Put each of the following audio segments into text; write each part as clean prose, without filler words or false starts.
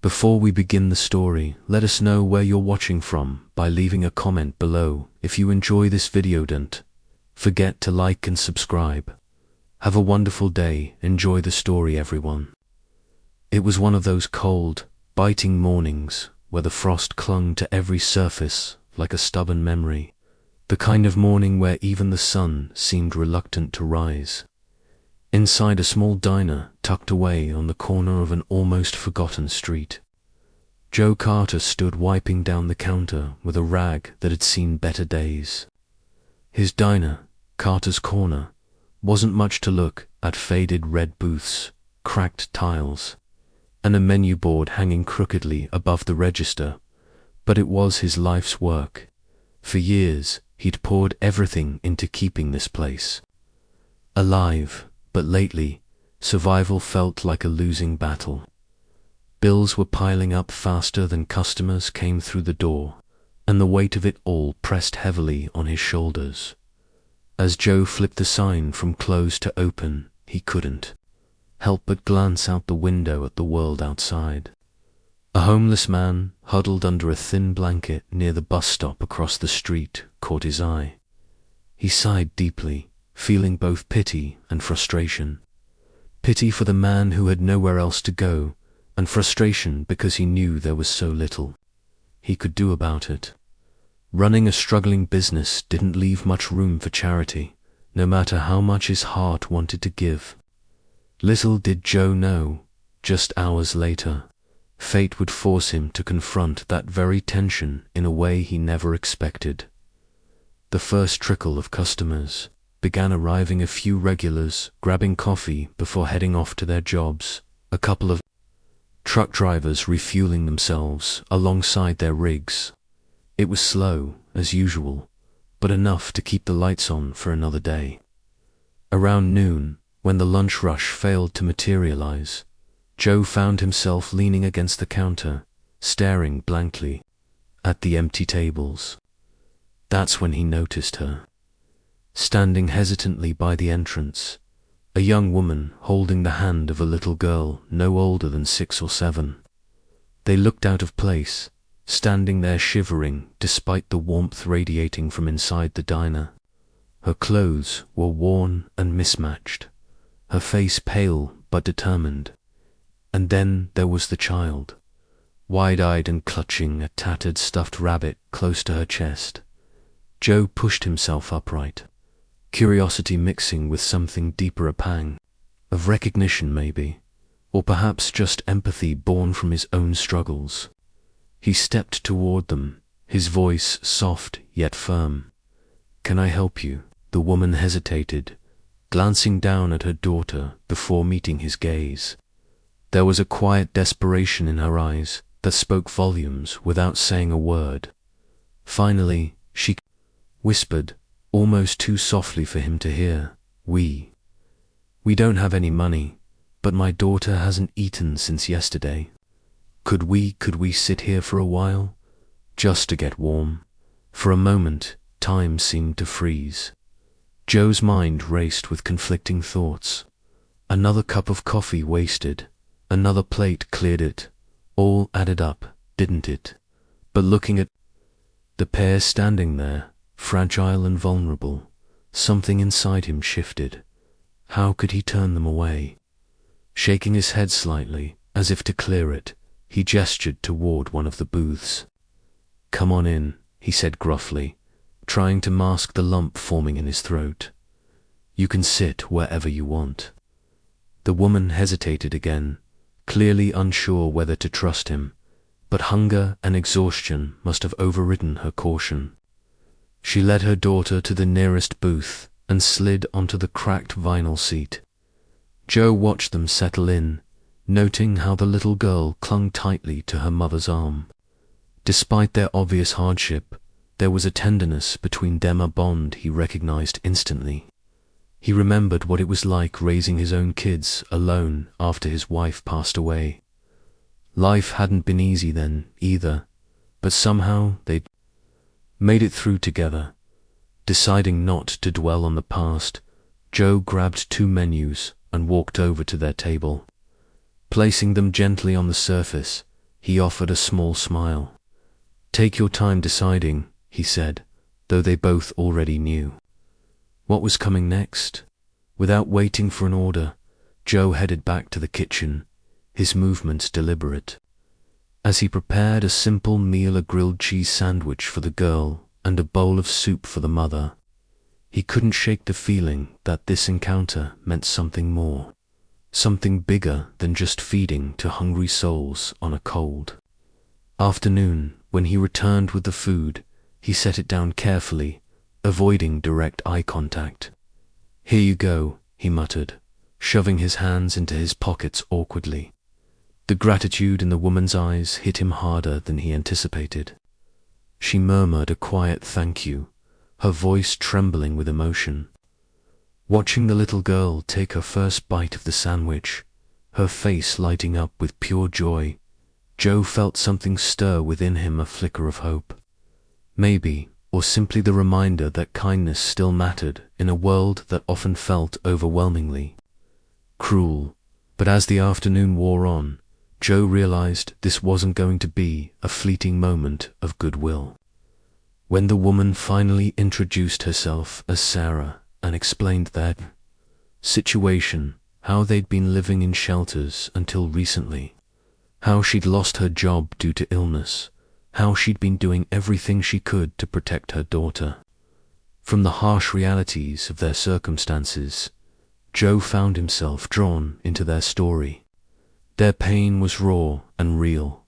Before we begin the story, let us know where you're watching from by leaving a comment below. If you enjoy this video, don't forget to like and subscribe. Have a wonderful day. Enjoy the story, everyone. It was one of those cold, biting mornings where the frost clung to every surface like a stubborn memory, the kind of morning where even the sun seemed reluctant to rise. Inside a small diner tucked away on the corner of an almost forgotten street, Joe Carter stood wiping down the counter with a rag that had seen better days. His diner, Carter's Corner, wasn't much to look at: faded red booths, cracked tiles, and a menu board hanging crookedly above the register, but it was his life's work. For years, he'd poured everything into keeping this place alive. But lately, survival felt like a losing battle. Bills were piling up faster than customers came through the door, and the weight of it all pressed heavily on his shoulders. As Joe flipped the sign from close to open, he couldn't help but glance out the window at the world outside. A homeless man, huddled under a thin blanket near the bus stop across the street, caught his eye. He sighed deeply, feeling both pity and frustration. Pity for the man who had nowhere else to go, and frustration because he knew there was so little he could do about it. Running a struggling business didn't leave much room for charity, no matter how much his heart wanted to give. Little did Joe know, just hours later, fate would force him to confront that very tension in a way he never expected. The first trickle of customers began arriving, a few regulars grabbing coffee before heading off to their jobs, a couple of truck drivers refueling themselves alongside their rigs. It was slow, as usual, but enough to keep the lights on for another day. Around noon, when the lunch rush failed to materialize, Joe found himself leaning against the counter, staring blankly at the empty tables. That's when he noticed her. Standing hesitantly by the entrance, a young woman holding the hand of a little girl no older than 6 or 7. They looked out of place, standing there shivering despite the warmth radiating from inside the diner. Her clothes were worn and mismatched, her face pale but determined. And then there was the child, wide-eyed and clutching a tattered stuffed rabbit close to her chest. Joe pushed himself upright, curiosity mixing with something deeper, a pang of recognition maybe, or perhaps just empathy born from his own struggles. He stepped toward them, his voice soft yet firm. "Can I help you?" The woman hesitated, glancing down at her daughter before meeting his gaze. There was a quiet desperation in her eyes that spoke volumes without saying a word. Finally, she whispered, almost too softly for him to hear, We don't have any money, but my daughter hasn't eaten since yesterday. Could we sit here for a while? Just to get warm?" For a moment, time seemed to freeze. Joe's mind raced with conflicting thoughts. Another cup of coffee wasted, another plate cleared it. All added up, didn't it? But looking at the pair standing there, fragile and vulnerable, something inside him shifted. How could he turn them away? Shaking his head slightly, as if to clear it, he gestured toward one of the booths. "Come on in," he said gruffly, trying to mask the lump forming in his throat. "You can sit wherever you want." The woman hesitated again, clearly unsure whether to trust him, but hunger and exhaustion must have overridden her caution. She led her daughter to the nearest booth and slid onto the cracked vinyl seat. Joe watched them settle in, noting how the little girl clung tightly to her mother's arm. Despite their obvious hardship, there was a tenderness between them, a bond he recognized instantly. He remembered what it was like raising his own kids alone after his wife passed away. Life hadn't been easy then, either, but somehow they'd made it through together. Deciding not to dwell on the past, Joe grabbed 2 menus and walked over to their table. Placing them gently on the surface, He offered a small smile. "Take your time deciding," he said, though they both already knew what was coming next. Without waiting for an order, Joe headed back to the kitchen, his movements deliberate. As he prepared a simple meal, a grilled cheese sandwich for the girl and a bowl of soup for the mother, he couldn't shake the feeling that this encounter meant something more, something bigger than just feeding to hungry souls on a cold afternoon. When he returned with the food, he set it down carefully, avoiding direct eye contact. "Here you go," he muttered, shoving his hands into his pockets awkwardly. The gratitude in the woman's eyes hit him harder than he anticipated. She murmured a quiet thank you, her voice trembling with emotion. Watching the little girl take her first bite of the sandwich, her face lighting up with pure joy, Joe felt something stir within him, a flicker of hope. Maybe, or simply the reminder that kindness still mattered in a world that often felt overwhelmingly cruel. But as the afternoon wore on, Joe realized this wasn't going to be a fleeting moment of goodwill. When the woman finally introduced herself as Sarah and explained their situation, how they'd been living in shelters until recently, how she'd lost her job due to illness, how she'd been doing everything she could to protect her daughter from the harsh realities of their circumstances, Joe found himself drawn into their story. Their pain was raw and real,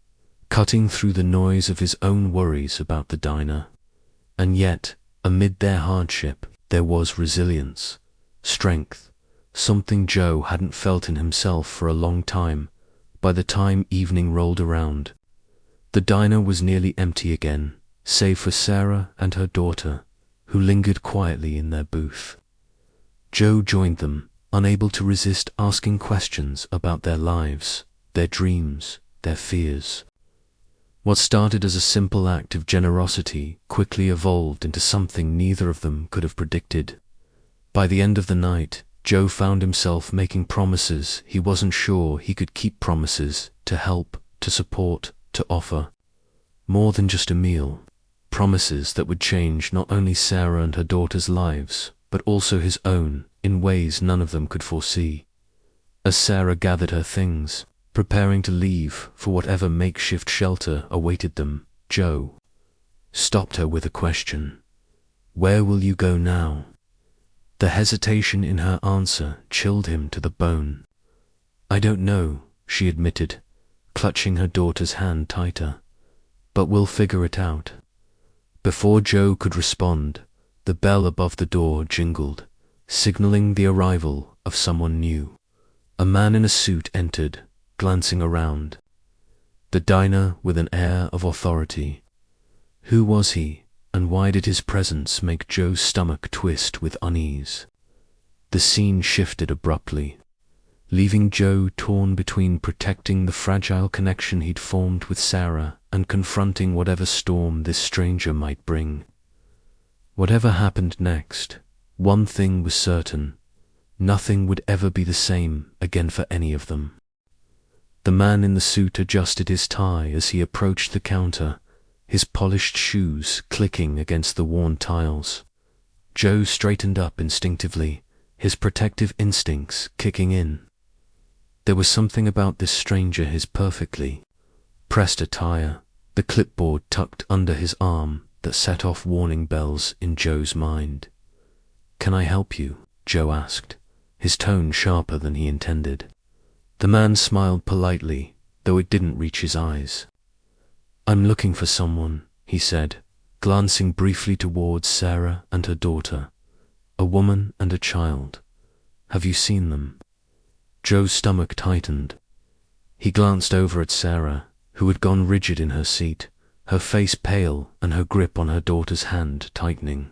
cutting through the noise of his own worries about the diner. And yet, amid their hardship, there was resilience, strength, something Joe hadn't felt in himself for a long time. By the time evening rolled around, the diner was nearly empty again, save for Sarah and her daughter, who lingered quietly in their booth. Joe joined them, unable to resist asking questions about their lives, their dreams, their fears. What started as a simple act of generosity quickly evolved into something neither of them could have predicted. By the end of the night, Joe found himself making promises he wasn't sure he could keep, promises to help, to support, to offer more than just a meal, promises that would change not only Sarah and her daughter's lives, but also his own in ways none of them could foresee. As Sarah gathered her things, preparing to leave for whatever makeshift shelter awaited them, Joe stopped her with a question. "Where will you go now?" The hesitation in her answer chilled him to the bone. "I don't know," she admitted, clutching her daughter's hand tighter. "But we'll figure it out." Before Joe could respond, the bell above the door jingled, signaling the arrival of someone new. A man in a suit entered, glancing around the diner with an air of authority. Who was he? And why did his presence make Joe's stomach twist with unease? The scene shifted abruptly, leaving Joe torn between protecting the fragile connection he'd formed with Sarah and confronting whatever storm this stranger might bring. Whatever happened next, one thing was certain: nothing would ever be the same again for any of them. The man in the suit adjusted his tie as he approached the counter, his polished shoes clicking against the worn tiles. Joe straightened up instinctively, his protective instincts kicking in. There was something about this stranger, his perfectly pressed attire, the clipboard tucked under his arm, that set off warning bells in Joe's mind. "Can I help you?" Joe asked, his tone sharper than he intended. The man smiled politely, though it didn't reach his eyes. "I'm looking for someone," he said, glancing briefly towards Sarah and her daughter, a woman and a child. "Have you seen them?" Joe's stomach tightened. He glanced over at Sarah, who had gone rigid in her seat, her face pale and her grip on her daughter's hand tightening.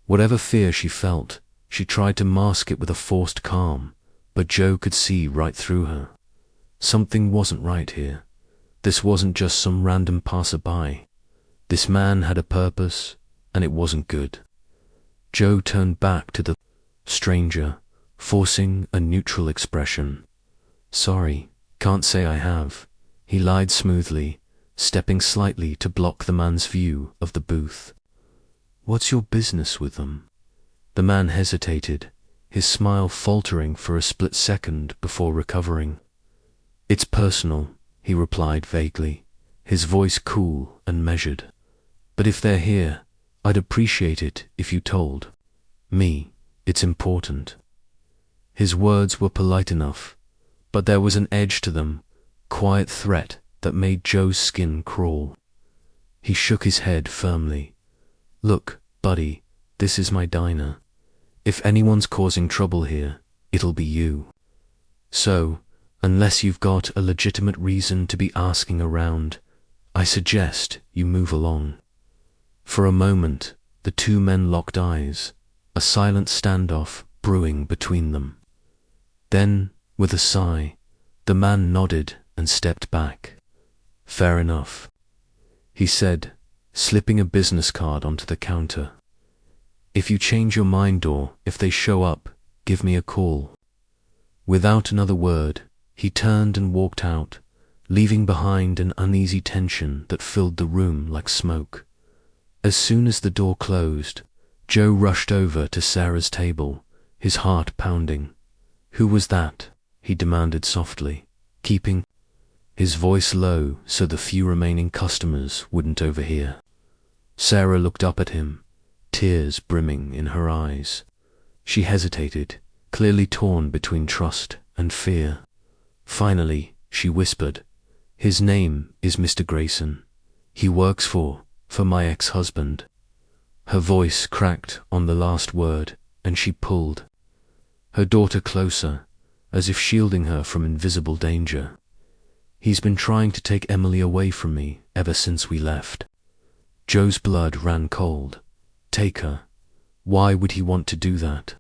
Whatever fear she felt, she tried to mask it with a forced calm, but Joe could see right through her. Something wasn't right here. This wasn't just some random passerby. This man had a purpose, and it wasn't good. Joe turned back to the stranger, forcing a neutral expression. "Sorry, can't say I have," he lied smoothly, stepping slightly to block the man's view of the booth. "What's your business with them?" The man hesitated, his smile faltering for a split second before recovering. "It's personal," he replied vaguely, his voice cool and measured. "But if they're here, I'd appreciate it if you told me. It's important." His words were polite enough, but there was an edge to them, quiet threat that made Joe's skin crawl. He shook his head firmly. "Look, buddy, this is my diner. If anyone's causing trouble here, it'll be you. So, unless you've got a legitimate reason to be asking around, I suggest you move along." For a moment, the two men locked eyes, a silent standoff brewing between them. Then, with a sigh, the man nodded and stepped back. "Fair enough," he said, slipping a business card onto the counter. "If you change your mind or if they show up, give me a call." Without another word, he turned and walked out, leaving behind an uneasy tension that filled the room like smoke. As soon as the door closed, Joe rushed over to Sarah's table, his heart pounding. "Who was that?" he demanded softly, keeping his voice low so the few remaining customers wouldn't overhear. Sarah looked up at him, tears brimming in her eyes. She hesitated, clearly torn between trust and fear. Finally, she whispered, "His name is Mr. Grayson. He works for my ex-husband." Her voice cracked on the last word, and she pulled her daughter closer, as if shielding her from invisible danger. "He's been trying to take Emily away from me ever since we left." Joe's blood ran cold. Take her? Why would he want to do that?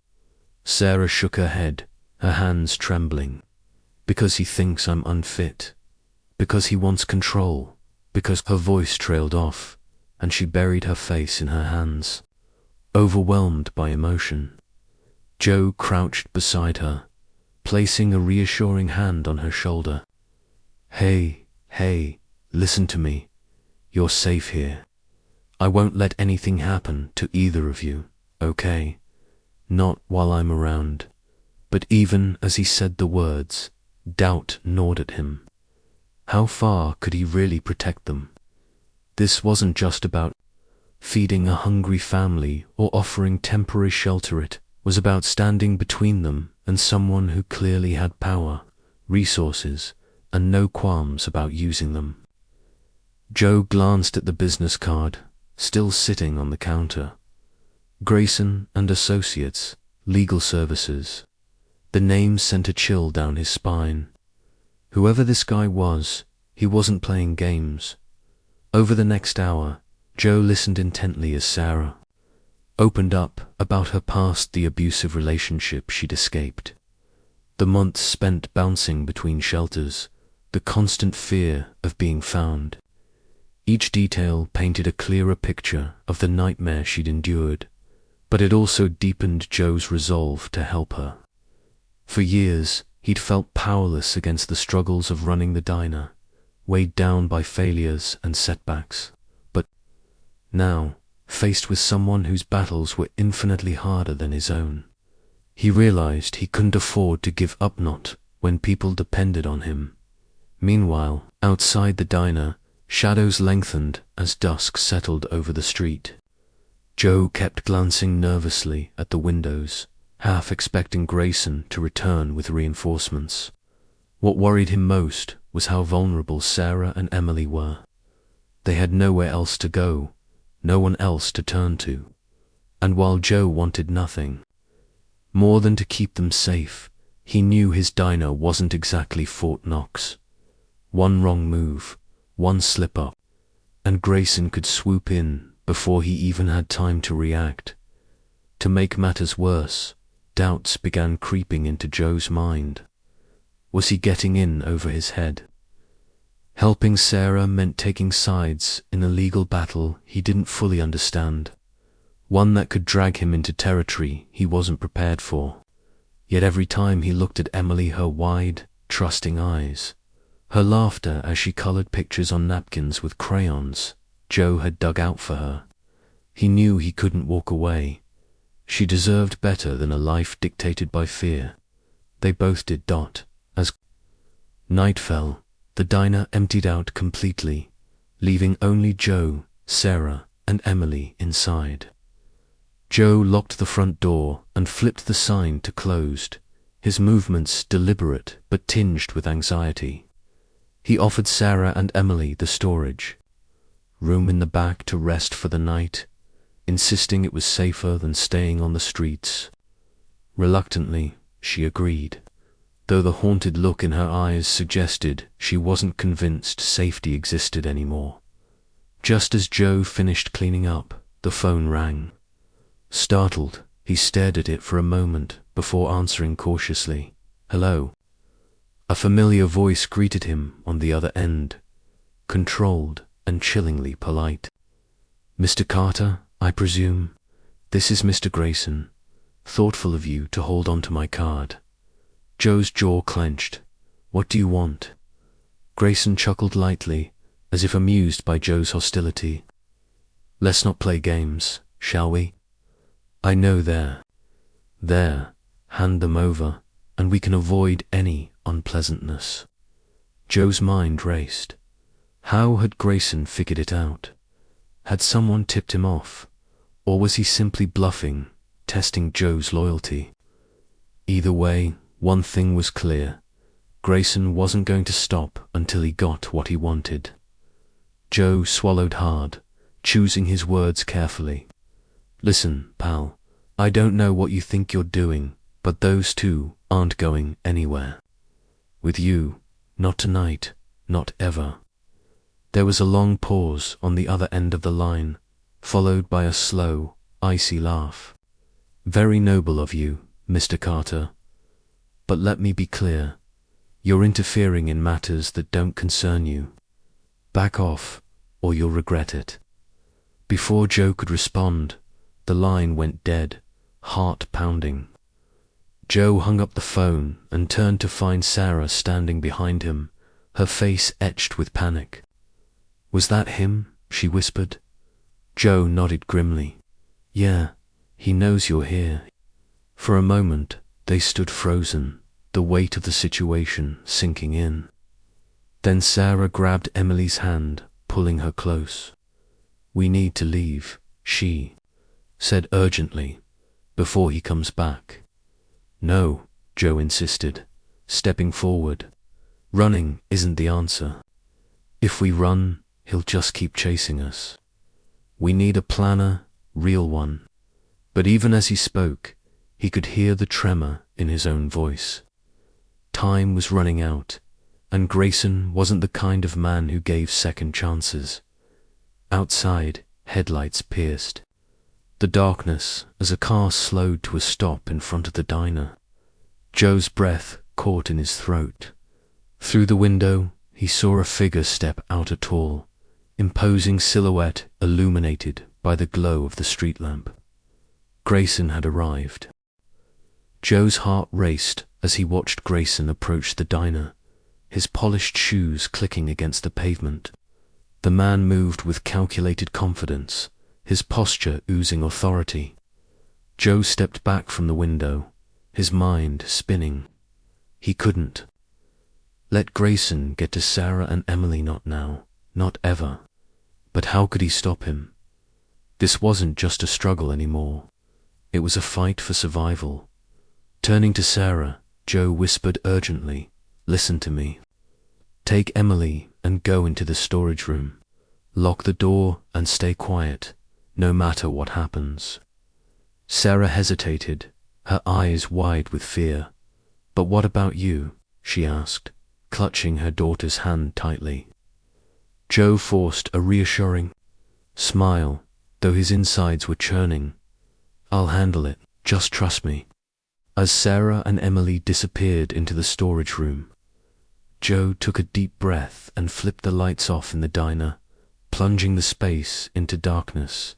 Sarah shook her head, her hands trembling. "Because he thinks I'm unfit. Because he wants control." Because her voice trailed off, and she buried her face in her hands, overwhelmed by emotion. Joe crouched beside her, placing a reassuring hand on her shoulder. Hey, listen to me. You're safe here. I won't let anything happen to either of you, okay? Not while I'm around." But even as he said the words, doubt gnawed at him. How far could he really protect them? This wasn't just about feeding a hungry family or offering temporary shelter. It was about standing between them and someone who clearly had power, resources, and no qualms about using them. Joe glanced at the business card, still sitting on the counter. Grayson and Associates, Legal Services. The name sent a chill down his spine. Whoever this guy was, he wasn't playing games. Over the next hour, Joe listened intently as Sarah opened up about her past, the abusive relationship she'd escaped, the months spent bouncing between shelters, the constant fear of being found. Each detail painted a clearer picture of the nightmare she'd endured, but it also deepened Joe's resolve to help her. For years, he'd felt powerless against the struggles of running the diner, weighed down by failures and setbacks. But now, faced with someone whose battles were infinitely harder than his own, he realized he couldn't afford to give up, not when people depended on him. Meanwhile, outside the diner, shadows lengthened as dusk settled over the street. Joe kept glancing nervously at the windows, half expecting Grayson to return with reinforcements. What worried him most was how vulnerable Sarah and Emily were. They had nowhere else to go, no one else to turn to. And while Joe wanted nothing more than to keep them safe, he knew his diner wasn't exactly Fort Knox. One wrong move, one slip-up, and Grayson could swoop in before he even had time to react. To make matters worse, doubts began creeping into Joe's mind. Was he getting in over his head? Helping Sarah meant taking sides in a legal battle he didn't fully understand, one that could drag him into territory he wasn't prepared for. Yet every time he looked at Emily, her wide, trusting eyes, Her laughter as she colored pictures on napkins with crayons Joe had dug out for her. He knew he couldn't walk away. She deserved better than a life dictated by fear. They both did. As night fell, the diner emptied out completely, leaving only Joe, Sarah, and Emily inside. Joe locked the front door and flipped the sign to closed, his movements deliberate but tinged with anxiety. He offered Sarah and Emily the storage room in the back to rest for the night, insisting it was safer than staying on the streets. Reluctantly, she agreed, though the haunted look in her eyes suggested she wasn't convinced safety existed anymore. Just as Joe finished cleaning up, the phone rang. Startled, he stared at it for a moment before answering cautiously. "Hello." A familiar voice greeted him on the other end, controlled and chillingly polite. "Mr. Carter, I presume? This is Mr. Grayson. Thoughtful of you to hold on to my card." Joe's jaw clenched. "What do you want?" Grayson chuckled lightly, as if amused by Joe's hostility. "Let's not play games, shall we? I know there. Hand them over, and we can avoid any unpleasantness." Joe's mind raced. How had Grayson figured it out? Had someone tipped him off? Or was he simply bluffing, testing Joe's loyalty? Either way, one thing was clear. Grayson wasn't going to stop until he got what he wanted. Joe swallowed hard, choosing his words carefully. "Listen, pal, I don't know what you think you're doing, but those two aren't going anywhere. With you, not tonight, not ever." There was a long pause on the other end of the line, followed by a slow, icy laugh. "Very noble of you, Mr. Carter. But let me be clear. You're interfering in matters that don't concern you. Back off, or you'll regret it." Before Joe could respond, the line went dead, heart pounding. Joe hung up the phone and turned to find Sarah standing behind him, her face etched with panic. "Was that him?" she whispered. Joe nodded grimly. "Yeah, he knows you're here." For a moment, they stood frozen, the weight of the situation sinking in. Then Sarah grabbed Emily's hand, pulling her close. "We need to leave," she said urgently, "before he comes back." "No," Joe insisted, stepping forward. "Running isn't the answer. If we run, he'll just keep chasing us. We need a planner, real one." But even as he spoke, he could hear the tremor in his own voice. Time was running out, and Grayson wasn't the kind of man who gave second chances. Outside, headlights pierced the darkness as a car slowed to a stop in front of the diner. Joe's breath caught in his throat. Through the window, he saw a figure step out, a tall, imposing silhouette illuminated by the glow of the street lamp. Grayson had arrived. Joe's heart raced as he watched Grayson approach the diner, his polished shoes clicking against the pavement. The man moved with calculated confidence, his posture oozing authority. Joe stepped back from the window, his mind spinning. He couldn't let Grayson get to Sarah and Emily, not now, not ever. But how could he stop him? This wasn't just a struggle anymore. It was a fight for survival. Turning to Sarah, Joe whispered urgently, "Listen to me. Take Emily and go into the storage room. Lock the door and stay quiet, no matter what happens." Sarah hesitated, her eyes wide with fear. "But what about you?" she asked, clutching her daughter's hand tightly. Joe forced a reassuring smile, though his insides were churning. "I'll handle it, just trust me." As Sarah and Emily disappeared into the storage room, Joe took a deep breath and flipped the lights off in the diner, plunging the space into darkness.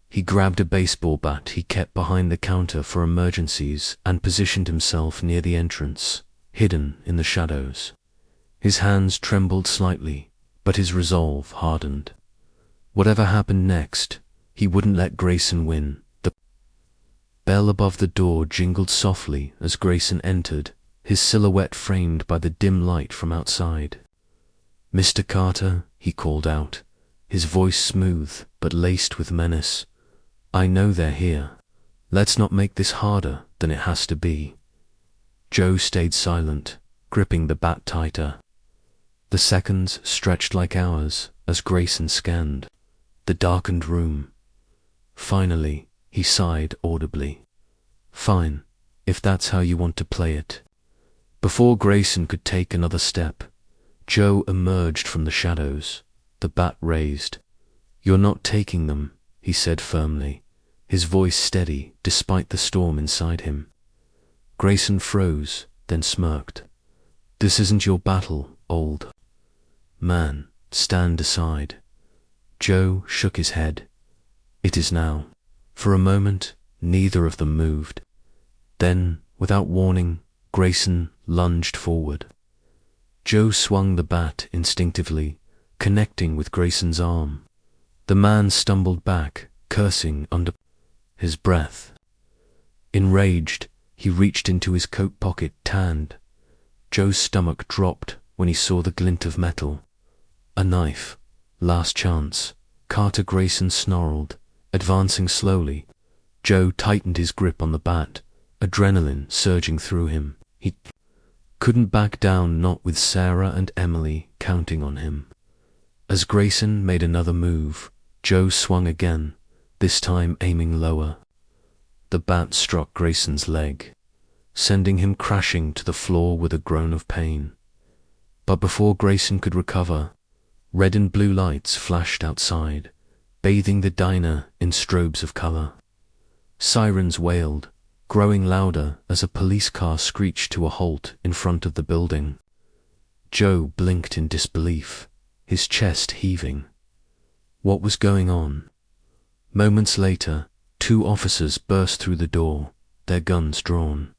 He grabbed a baseball bat he kept behind the counter for emergencies and positioned himself near the entrance, hidden in the shadows. His hands trembled slightly, but his resolve hardened. Whatever happened next, he wouldn't let Grayson win. The bell above the door jingled softly as Grayson entered, his silhouette framed by the dim light from outside. "Mr. Carter," he called out, his voice smooth but laced with menace. "I know they're here. Let's not make this harder than it has to be." Joe stayed silent, gripping the bat tighter. The seconds stretched like hours as Grayson scanned the darkened room. Finally, he sighed audibly. "Fine, if that's how you want to play it." Before Grayson could take another step, Joe emerged from the shadows, the bat raised. "You're not taking them," he said firmly, his voice steady despite the storm inside him. Grayson froze, then smirked. "This isn't your battle, old man. Stand aside." Joe shook his head. "It is now." For a moment, neither of them moved. Then, without warning, Grayson lunged forward. Joe swung the bat instinctively, connecting with Grayson's arm. The man stumbled back, cursing under his breath. Enraged, he reached into his coat pocket, tanned. Joe's stomach dropped when he saw the glint of metal. A knife. Last chance. Carter. Grayson snarled, advancing slowly. Joe tightened his grip on the bat, adrenaline surging through him. He couldn't back down, not with Sarah and Emily counting on him. As Grayson made another move, Joe swung again, this time aiming lower. The bat struck Grayson's leg, sending him crashing to the floor with a groan of pain. But before Grayson could recover, red and blue lights flashed outside, bathing the diner in strobes of color. Sirens wailed, growing louder as a police car screeched to a halt in front of the building. Joe blinked in disbelief, his chest heaving. What was going on? Moments later, 2 officers burst through the door, their guns drawn.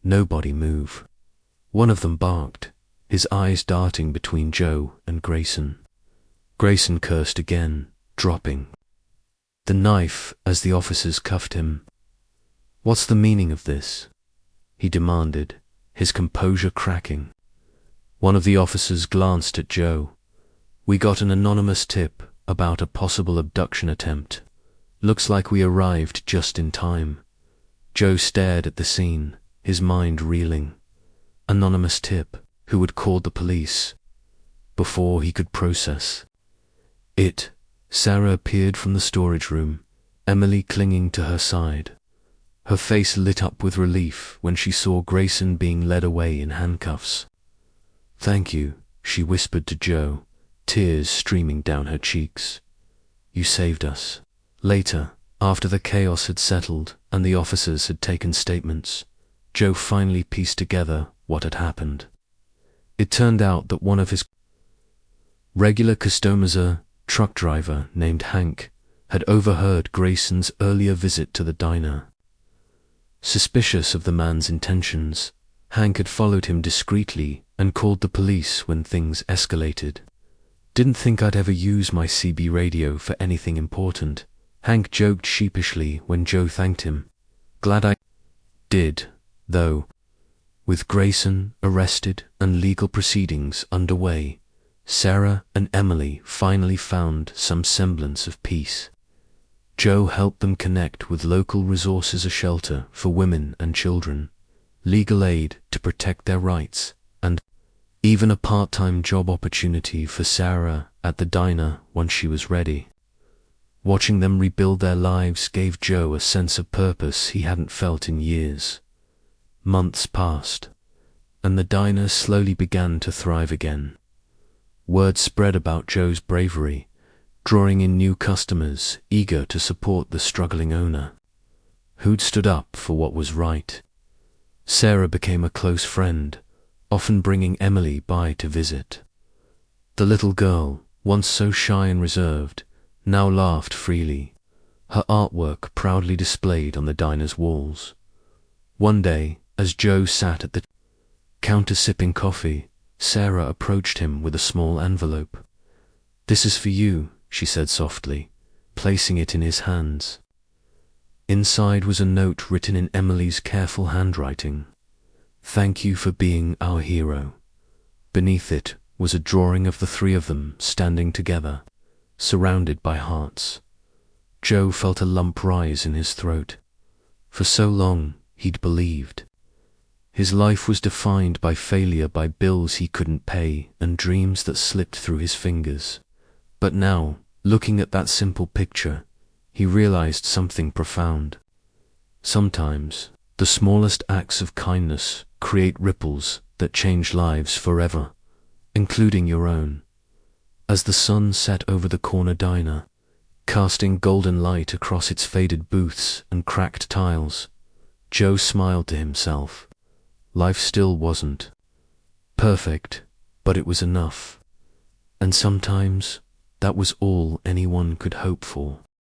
Nobody moved. One of them barked, his eyes darting between Joe and Grayson. Grayson cursed again, dropping the knife as the officers cuffed him. "What's the meaning of this?" he demanded, his composure cracking. One of the officers glanced at Joe. "We got an anonymous tip about a possible abduction attempt. Looks like we arrived just in time." Joe stared at the scene, his mind reeling. Anonymous tip. Who had called the police? Before he could process it, Sarah appeared from the storage room, Emily clinging to her side. Her face lit up with relief when she saw Grayson being led away in handcuffs. "Thank you," she whispered to Joe, tears streaming down her cheeks. "You saved us." Later, after the chaos had settled and the officers had taken statements, Joe finally pieced together what had happened. It turned out that one of his regular customers, a truck driver named Hank, had overheard Grayson's earlier visit to the diner. Suspicious of the man's intentions, Hank had followed him discreetly and called the police when things escalated. "Didn't think I'd ever use my CB radio for anything important," Hank joked sheepishly when Joe thanked him. "Glad I did, though." With Grayson arrested and legal proceedings underway, Sarah and Emily finally found some semblance of peace. Joe helped them connect with local resources, a shelter for women and children, legal aid to protect their rights, and even a part-time job opportunity for Sarah at the diner once she was ready. Watching them rebuild their lives gave Joe a sense of purpose he hadn't felt in years. Months passed, and the diner slowly began to thrive again. Word spread about Joe's bravery, drawing in new customers eager to support the struggling owner, who'd stood up for what was right. Sarah became a close friend, often bringing Emily by to visit. The little girl, once so shy and reserved, now laughed freely, her artwork proudly displayed on the diner's walls. One day, as Joe sat at the counter sipping coffee, Sarah approached him with a small envelope. "This is for you," she said softly, placing it in his hands. Inside was a note written in Emily's careful handwriting. "Thank you for being our hero." Beneath it was a drawing of the three of them standing together, surrounded by hearts. Joe felt a lump rise in his throat. For so long, he'd believed. His life was defined by failure, by bills he couldn't pay, and dreams that slipped through his fingers. But now, looking at that simple picture, he realized something profound. Sometimes, the smallest acts of kindness create ripples that change lives forever, including your own. As the sun set over the corner diner, casting golden light across its faded booths and cracked tiles, Joe smiled to himself. Life still wasn't perfect, but it was enough. And sometimes that was all anyone could hope for.